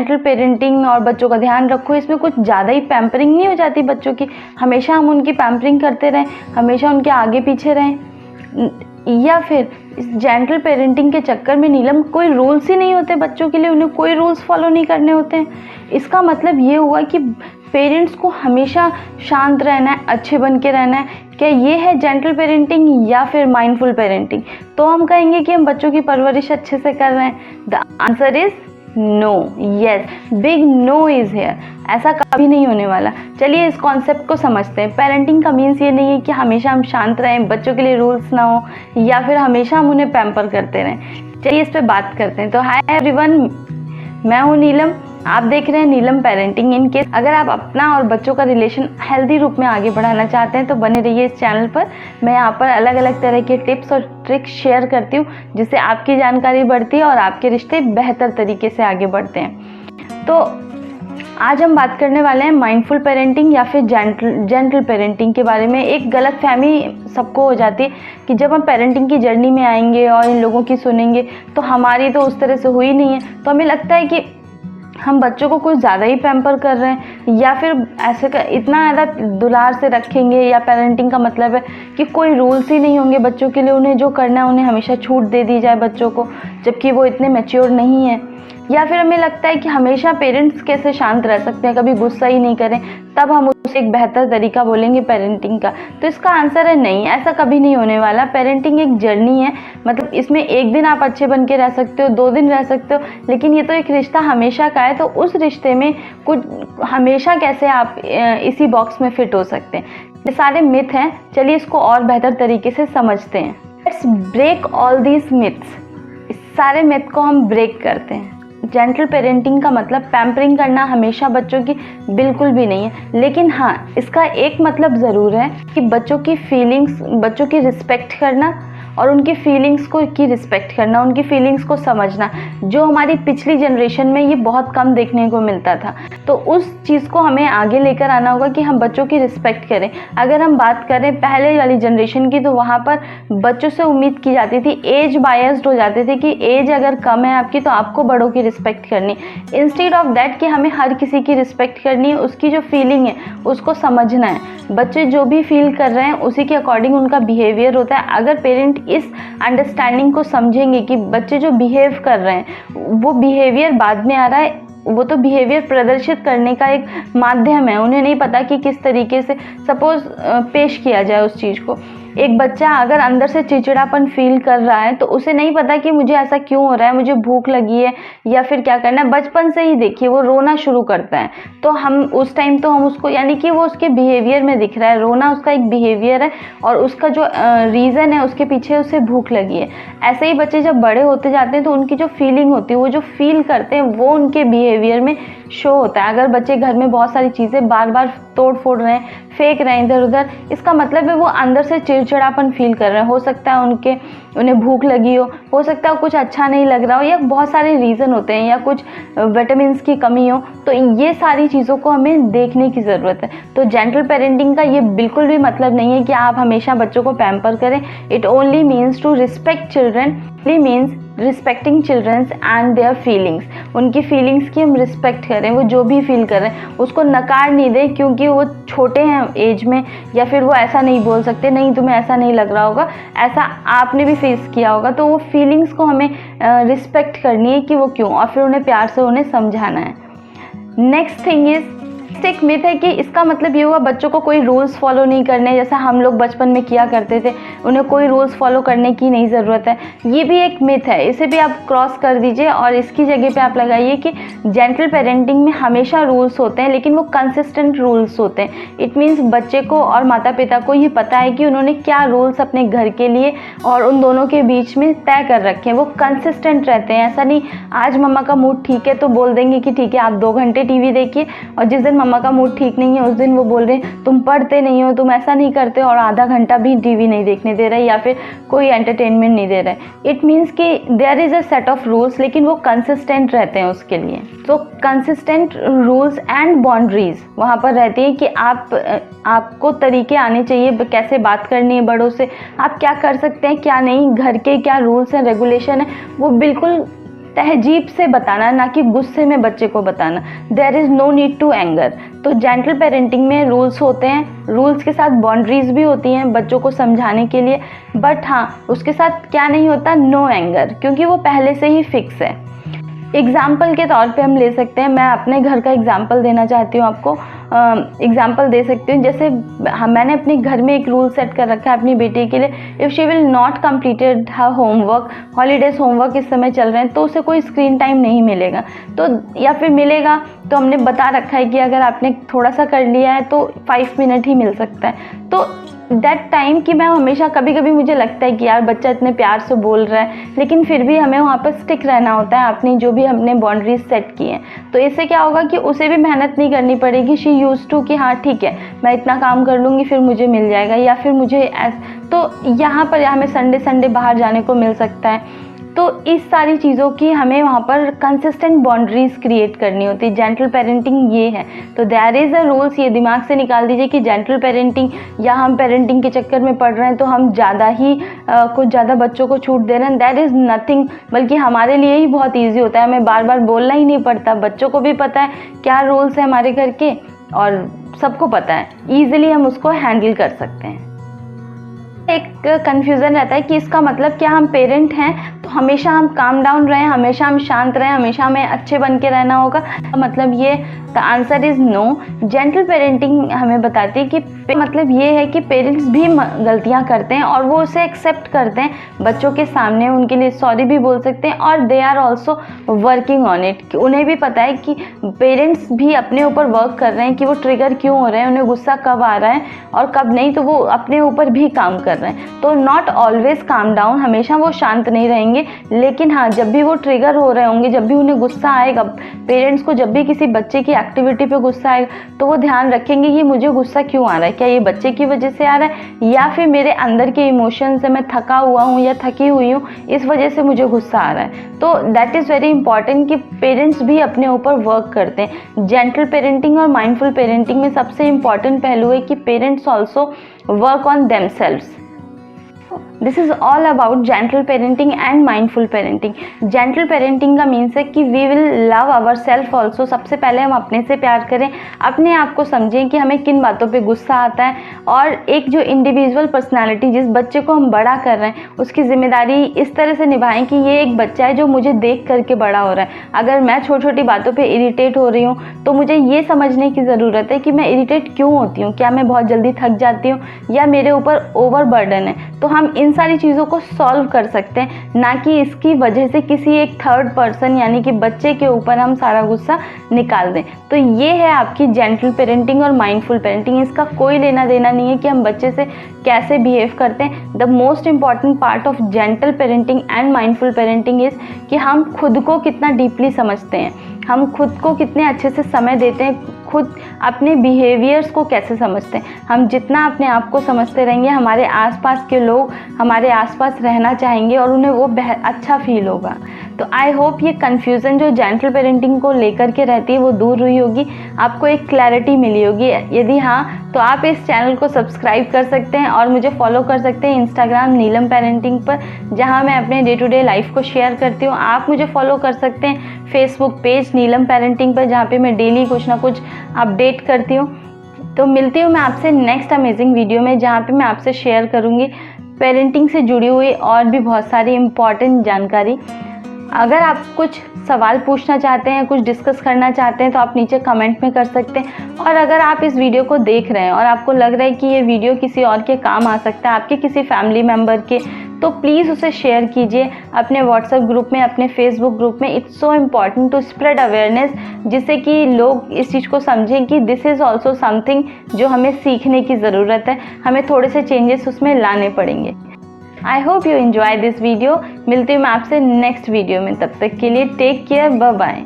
Gentle parenting और बच्चों का ध्यान रखो, इसमें कुछ ज़्यादा ही पैम्परिंग नहीं हो जाती बच्चों की? हमेशा हम उनकी पैम्परिंग करते रहें, हमेशा उनके आगे पीछे रहें? या फिर इस जेंटल पेरेंटिंग के चक्कर में नीलम कोई रूल्स ही नहीं होते बच्चों के लिए, उन्हें कोई रूल्स फॉलो नहीं करने होते हैं? इसका मतलब ये हुआ कि पेरेंट्स को हमेशा शांत रहना है, अच्छे बन के रहना है। क्या ये है जेंटल पेरेंटिंग या फिर माइंडफुल पेरेंटिंग? तो हम कहेंगे कि हम बच्चों की परवरिश अच्छे से कर रहे हैं। The answer is no, yes, big no is here. ऐसा कभी नहीं होने वाला। चलिए इस कॉन्सेप्ट को समझते हैं। पेरेंटिंग का मीन्स ये नहीं है कि हमेशा हम शांत रहें, बच्चों के लिए रूल्स ना हो, या फिर हमेशा हम उन्हें पैम्पर करते रहें। चलिए इस पे बात करते हैं। तो हाय एवरीवन, मैं हूँ नीलम, आप देख रहे हैं नीलम पेरेंटिंग। इन केस अगर आप अपना और बच्चों का रिलेशन हेल्दी रूप में आगे बढ़ाना चाहते हैं तो बने रहिए इस चैनल पर। मैं यहाँ पर अलग अलग तरह के टिप्स और ट्रिक्स शेयर करती हूँ जिससे आपकी जानकारी बढ़ती है और आपके रिश्ते बेहतर तरीके से आगे बढ़ते हैं। तो आज हम बात करने वाले हैं माइंडफुल पेरेंटिंग या फिर जेंटल पेरेंटिंग के बारे में। एक गलतफहमी सबको हो जाती है कि जब हम पेरेंटिंग की जर्नी में आएंगे और इन लोगों की सुनेंगे तो हमारी तो उस तरह से हुई नहीं है, तो हमें लगता है कि हम बच्चों को कुछ ज़्यादा ही पैम्पर कर रहे हैं, या फिर ऐसे इतना ज़्यादा दुलार से रखेंगे, या पेरेंटिंग का मतलब है कि कोई रूल्स ही नहीं होंगे बच्चों के लिए, उन्हें जो करना है उन्हें हमेशा छूट दे दी जाए बच्चों को, जबकि वो इतने मैच्योर नहीं है। या फिर हमें लगता है कि हमेशा पेरेंट्स कैसे शांत रह सकते हैं, कभी गुस्सा ही नहीं करें, तब हम उसे एक बेहतर तरीका बोलेंगे पेरेंटिंग का। तो इसका आंसर है नहीं, ऐसा कभी नहीं होने वाला। पेरेंटिंग एक जर्नी है, मतलब इसमें एक दिन आप अच्छे बन के रह सकते हो, 2 दिन रह सकते हो, लेकिन ये तो एक रिश्ता हमेशा का है। तो उस रिश्ते में कुछ हमेशा कैसे आप इसी बॉक्स में फिट हो सकते हैं, ये सारे मिथ हैं। चलिए इसको और बेहतर तरीके से समझते हैं। Let's break all these myths. इस सारे मिथ को हम ब्रेक करते हैं। जेंटल पेरेंटिंग का मतलब पैम्परिंग करना हमेशा बच्चों की बिल्कुल भी नहीं है, लेकिन हाँ इसका एक मतलब ज़रूर है कि बच्चों की फीलिंग्स, बच्चों की रिस्पेक्ट करना और उनकी फीलिंग्स को की रिस्पेक्ट करना, उनकी फीलिंग्स को समझना, जो हमारी पिछली जनरेशन में ये बहुत कम देखने को मिलता था। तो उस चीज़ को हमें आगे लेकर आना होगा कि हम बच्चों की रिस्पेक्ट करें। अगर हम बात करें पहले वाली जनरेशन की, तो वहाँ पर बच्चों से उम्मीद की जाती थी, एज बायस्ड हो जाते थे कि एज अगर कम है आपकी तो आपको बड़ों की रिस्पेक्ट करनी, इंस्टेड ऑफ दैट कि हमें हर किसी की रिस्पेक्ट करनी है, उसकी जो फीलिंग है उसको समझना है। बच्चे जो भी फील कर रहे हैं उसी के अकॉर्डिंग उनका बिहेवियर होता है। अगर पेरेंट इस अंडरस्टैंडिंग को समझेंगे कि बच्चे जो बिहेव कर रहे हैं वो बिहेवियर बाद में आ रहा है, वो तो बिहेवियर प्रदर्शित करने का एक माध्यम है, उन्हें नहीं पता कि किस तरीके से सपोज पेश किया जाए उस चीज़ को। एक बच्चा अगर अंदर से चिड़चिड़ापन फील कर रहा है तो उसे नहीं पता कि मुझे ऐसा क्यों हो रहा है, मुझे भूख लगी है या फिर क्या करना है। बचपन से ही देखिए वो रोना शुरू करता है, तो हम उस टाइम तो हम उसको, यानी कि वो उसके बिहेवियर में दिख रहा है, रोना उसका एक बिहेवियर है और उसका जो रीज़न है उसके पीछे उसे भूख लगी है। ऐसे ही बच्चे जब बड़े होते जाते हैं तो उनकी जो फीलिंग होती है, वो जो फील करते हैं वो उनके बिहेवियर में शो होता है। अगर बच्चे घर में बहुत सारी चीज़ें बार बार तोड़ फोड़ रहे हैं, फेंक रहे हैं इधर उधर, इसका मतलब है वो अंदर से चिड़चिड़ापन फील कर रहे हैं। हो सकता है उन्हें भूख लगी हो सकता है कुछ अच्छा नहीं लग रहा हो, या बहुत सारे रीज़न होते हैं, या कुछ विटामिन्स की कमी हो। तो ये सारी चीज़ों को हमें देखने की ज़रूरत है। तो जेंटल पेरेंटिंग का ये बिल्कुल भी मतलब नहीं है कि आप हमेशा बच्चों को पैम्पर करें। It only means to respect children, means respecting childrens and their feelings. उनकी फीलिंग्स की हम रिस्पेक्ट करें, वो जो भी फील कर रहे हैं उसको नकार नहीं दें क्योंकि वो छोटे हैं एज में, या फिर वो ऐसा नहीं बोल सकते, नहीं तुम्हें ऐसा नहीं लग रहा होगा, ऐसा आपने भी फेस किया होगा। तो वो फीलिंग्स को हमें रिस्पेक्ट करनी है कि वो क्यों, और फिर उन्हें प्यार से उन्हें समझाना है। नेक्स्ट थिंग इज़, एक मिथ है कि इसका मतलब ये हुआ बच्चों को कोई रूल्स फॉलो नहीं करने, जैसा हम लोग बचपन में किया करते थे, उन्हें कोई रूल्स फॉलो करने की नहीं ज़रूरत है। ये भी एक मिथ है, इसे भी आप क्रॉस कर दीजिए और इसकी जगह पे आप लगाइए कि जेंटल पेरेंटिंग में हमेशा रूल्स होते हैं, लेकिन वो कंसिस्टेंट रूल्स होते हैं। इट मीन्स बच्चे को और माता पिता को ये पता है कि उन्होंने क्या रूल्स अपने घर के लिए और उन दोनों के बीच में तय कर रखे हैं, वो कंसिस्टेंट रहते हैं। ऐसा नहीं आज मम्मा का मूड ठीक है तो बोल देंगे कि ठीक है आप 2 घंटे टीवी देखिए, और जिस दिन मम्मा का मूड ठीक नहीं है उस दिन वो बोल रहे हैं तुम पढ़ते नहीं हो, तुम ऐसा नहीं करते, और आधा घंटा भी टीवी नहीं देखने दे रहे या फिर कोई एंटरटेनमेंट नहीं दे रहे। इट मीन्स कि there is a set of rules, लेकिन वो कंसिस्टेंट रहते हैं उसके लिए। तो कंसिस्टेंट रूल्स एंड बाउंड्रीज वहाँ पर रहती हैं कि आपको तरीके आने चाहिए कैसे बात करनी है बड़ों से, आप क्या कर सकते हैं क्या नहीं, घर के क्या रूल्स हैं रेगुलेशन है वो बिल्कुल तहजीब से बताना, ना कि गुस्से में बच्चे को बताना। There is no need to anger. तो जेंटल पेरेंटिंग में रूल्स होते हैं, रूल्स के साथ बाउंड्रीज भी होती हैं बच्चों को समझाने के लिए, बट हाँ उसके साथ क्या नहीं होता, नो एंगर, क्योंकि वो पहले से ही फिक्स है। एग्जाम्पल के तौर पे हम ले सकते हैं, मैं अपने घर का एग्जाम्पल देना चाहती हूँ आपको। एग्जाम्पल दे सकती हूँ, जैसे मैंने अपने घर में एक रूल सेट कर रखा है अपनी बेटी के लिए, if she will not completed her homework, holidays homework इस समय चल रहे हैं, तो उसे कोई स्क्रीन टाइम नहीं मिलेगा, तो या फिर मिलेगा तो हमने बता रखा है कि अगर आपने थोड़ा सा कर लिया है तो 5 मिनट ही मिल सकता है। तो दैट टाइम कि मैं हमेशा, कभी कभी मुझे लगता है कि यार बच्चा इतने प्यार से बोल रहा है, लेकिन फिर भी हमें वहाँ पर स्टिक रहना होता है अपनी जो भी हमने बाउंड्रीज सेट की हैं। तो इससे क्या होगा कि उसे भी मेहनत नहीं करनी पड़ेगी, शी यूज टू कि हाँ ठीक है मैं इतना काम कर लूँगी फिर मुझे मिल जाएगा, या फिर मुझे तो यहाँ पर हमें संडे बाहर जाने को मिल सकता है। तो इस सारी चीज़ों की हमें वहाँ पर कंसिस्टेंट बाउंड्रीज क्रिएट करनी होती है। जेंटल पेरेंटिंग ये है। तो देयर इज़ अ रूल्स, ये दिमाग से निकाल दीजिए कि जेंटल पेरेंटिंग या हम पेरेंटिंग के चक्कर में पड़ रहे हैं तो हम ज़्यादा ही कुछ ज़्यादा बच्चों को छूट दे रहे हैं। दैट इज़ नथिंग, बल्कि हमारे लिए ही बहुत ईजी होता है, हमें बार बार बोलना ही नहीं पड़ता, बच्चों को भी पता है क्या रूल्स है हमारे घर के और सबको पता है, ईजिली हम उसको हैंडल कर सकते हैं। एक कन्फ्यूज़न रहता है कि इसका मतलब क्या हम पेरेंट हैं तो हमेशा हम काम डाउन रहें, हमेशा हम शांत रहें, हमेशा हमें अच्छे बन के रहना होगा। मतलब ये the answer is no. Gentle parenting हमें बताती है कि मतलब ये है कि पेरेंट्स भी गलतियां करते हैं और वो उसे एक्सेप्ट करते हैं, बच्चों के सामने उनके लिए सॉरी भी बोल सकते हैं, और they are also working on it, कि उन्हें भी पता है कि पेरेंट्स भी अपने ऊपर वर्क कर रहे हैं कि वो ट्रिगर क्यों हो रहे हैं, उन्हें गुस्सा कब आ रहा है और कब नहीं, तो वो अपने ऊपर भी काम कर रहे हैं। तो नॉट ऑलवेज काम डाउन, हमेशा वो शांत नहीं रहेंगे, लेकिन हाँ जब भी वो ट्रिगर हो रहे होंगे, जब भी उन्हें गुस्सा आएगा, पेरेंट्स को जब भी किसी बच्चे की एक्टिविटी पे गुस्सा आएगा तो वो ध्यान रखेंगे कि मुझे गुस्सा क्यों आ रहा है, क्या ये बच्चे की वजह से आ रहा है या फिर मेरे अंदर के इमोशन से मैं थका हुआ हूँ या थकी हुई हूँ इस वजह से मुझे गुस्सा आ रहा है। तो दैट इज़ वेरी इंपॉर्टेंट कि पेरेंट्स भी अपने ऊपर वर्क करते हैं। जेंटल पेरेंटिंग और माइंडफुल पेरेंटिंग में सबसे इंपॉर्टेंट पहलू है कि parents also work on themselves. This is all about gentle parenting and mindful parenting. Gentle parenting का मीन्स है कि we will love our self also. सबसे पहले हम अपने से प्यार करें, अपने आप को समझें कि हमें किन बातों पे गुस्सा आता है, और एक जो इंडिविजुअल पर्सनालिटी जिस बच्चे को हम बड़ा कर रहे हैं उसकी जिम्मेदारी इस तरह से निभाएं कि ये एक बच्चा है जो मुझे देख करके बड़ा हो रहा है। अगर मैं छोटी छोटी बातों पर इरीटेट हो रही हूँ तो मुझे ये समझने की ज़रूरत है कि मैं इरीटेट क्यों होती हूँ, क्या मैं बहुत जल्दी थक जाती हूँ या मेरे ऊपर ओवर बर्डन है। तो हम इन सारी चीज़ों को सॉल्व कर सकते हैं, ना कि इसकी वजह से किसी एक थर्ड पर्सन यानी कि बच्चे के ऊपर हम सारा गुस्सा निकाल दें। तो ये है आपकी जेंटल पेरेंटिंग और माइंडफुल पेरेंटिंग। इसका कोई लेना देना नहीं है कि हम बच्चे से कैसे बिहेव करते हैं। The most important part of gentle parenting and mindful parenting is कि हम खुद को कितना डीपली समझते हैं, हम खुद को कितने अच्छे से समय देते हैं, खुद अपने बिहेवियर्स को कैसे समझते हैं। हम जितना अपने आप को समझते रहेंगे, हमारे आसपास के लोग हमारे आसपास रहना चाहेंगे और उन्हें वो अच्छा फील होगा। तो आई होप ये कन्फ्यूज़न जो जेंटल पेरेंटिंग को लेकर के रहती है वो दूर हुई होगी, आपको एक क्लैरिटी मिली होगी। यदि हाँ तो आप इस चैनल को सब्सक्राइब कर सकते हैं और मुझे फॉलो कर सकते हैं इंस्टाग्राम नीलम पेरेंटिंग पर, जहाँ मैं अपने डे टू डे लाइफ को शेयर करती हूँ। आप मुझे फॉलो कर सकते हैं फेसबुक पेज नीलम पेरेंटिंग पर, जहाँ पे मैं डेली कुछ ना कुछ अपडेट करती हूँ। तो मिलती हूँ मैं आपसे नेक्स्ट अमेजिंग वीडियो में, जहाँ पे मैं आपसे शेयर करूँगी पेरेंटिंग से जुड़ी हुई और भी बहुत सारी इम्पॉर्टेंट जानकारी। अगर आप कुछ सवाल पूछना चाहते हैं, कुछ डिस्कस करना चाहते हैं तो आप नीचे कमेंट में कर सकते हैं। और अगर आप इस वीडियो को देख रहे हैं और आपको लग रहा है कि ये वीडियो किसी और के काम आ सकता है, आपके किसी फैमिली मेम्बर के, तो प्लीज़ उसे शेयर कीजिए अपने व्हाट्सएप ग्रुप में, अपने फेसबुक ग्रुप में। It's so important to spread awareness, जिससे कि लोग इस चीज़ को समझें कि दिस इज़ ऑल्सो समथिंग जो हमें सीखने की ज़रूरत है, हमें थोड़े से चेंजेस उसमें लाने पड़ेंगे। I hope you enjoy this video. मिलती हूँ मैं आपसे नेक्स्ट वीडियो में, तब तक के लिए टेक केयर, बाय बाय।